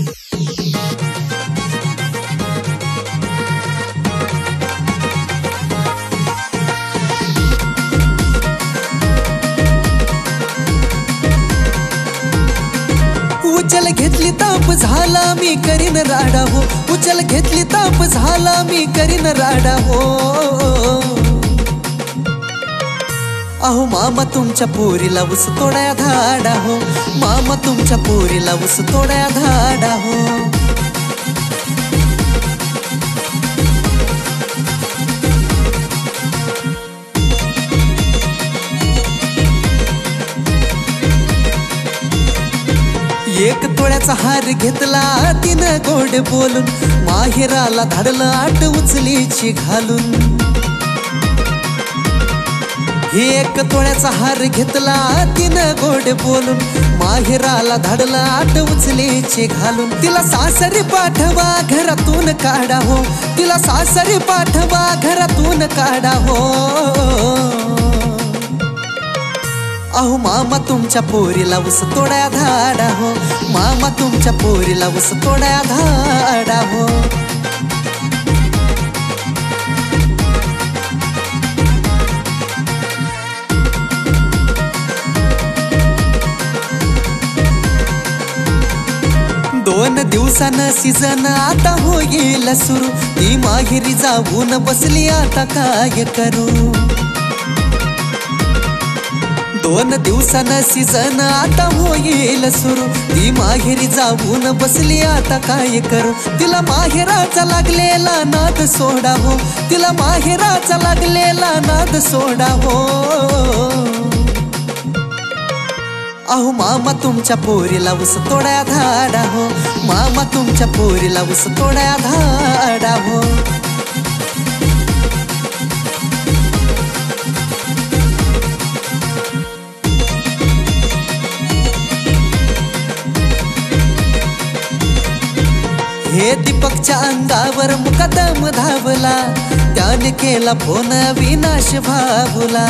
उचल घेतली ताप झाला मी करीन राडा हो, उचल घेतली ताप झाला मी करीन राडा हो। अहो मामा तुमच्या पोरीला ऊस तोड्या धाडा हो, मामा तुमच्या पोरीला ऊस तोड्या धाडा हो। एक तोळ्याचा हार घेतला तिनं गोड बोलून, माहेराला धाडलं आट उचलीची घालून। एक तोळ्याचा हार घेतला तिनं गोड बोलून, माहेराला धाडलं आट उचलीची घालून। तिला सासरी पाठवा घरातून काढा हो, तिला सासरी पाठवा घरातून काढा हो। अहो मामा तुमच्या पोरीला ऊस तोड्या धाडा हो, मामा तुमच्या पोरीला ऊस तोड्या धाडा हो। दोन दिवसानं सीजन आता होईल सुरू, ती माहेरी जाऊन बसली आता काय करू। दोन दिवसानं सीजन आता होईल सुरू, ती माहेरी जाऊन बसली आता काय करू। तिला माहेराचा लागलेला नाद सोडा हो, तिला माहेराचा लागलेला नाद सोडा हो। अहो मामा तुमच्या पोरीला ऊस तोड्या धाडा हो, मामा तुमच्या पोरीला ऊस तोड्या धाडा हो। हे दीपकच्या अंगावर मुकदम धावला, त्याने केला फोन विनाश भावला।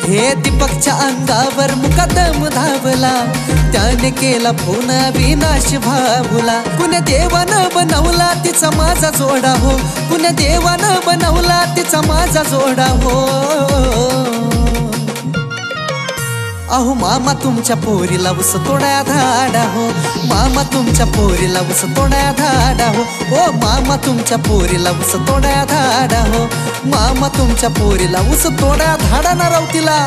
हे दीपकच्या अंगावर मुकदम धावला, त्याने केला फोन विनाश भावला। कुण्या देवानं बनवला तिचा माझा जोडा हो, कुण्या देवानं बनवला तिचा माझा जोडा हो। अहो मामा तुमच्या पोरीला ऊस तोड्या धाडा हो, मामा तुमच्या पोरीला ऊस तोड्या धाडा हो। ओ मामा तुमच्या पोरीला ऊस तोड्या धाडा हो, मामा तुमच्या पोरीला ऊस तोड्या धाडा ना राव तिला।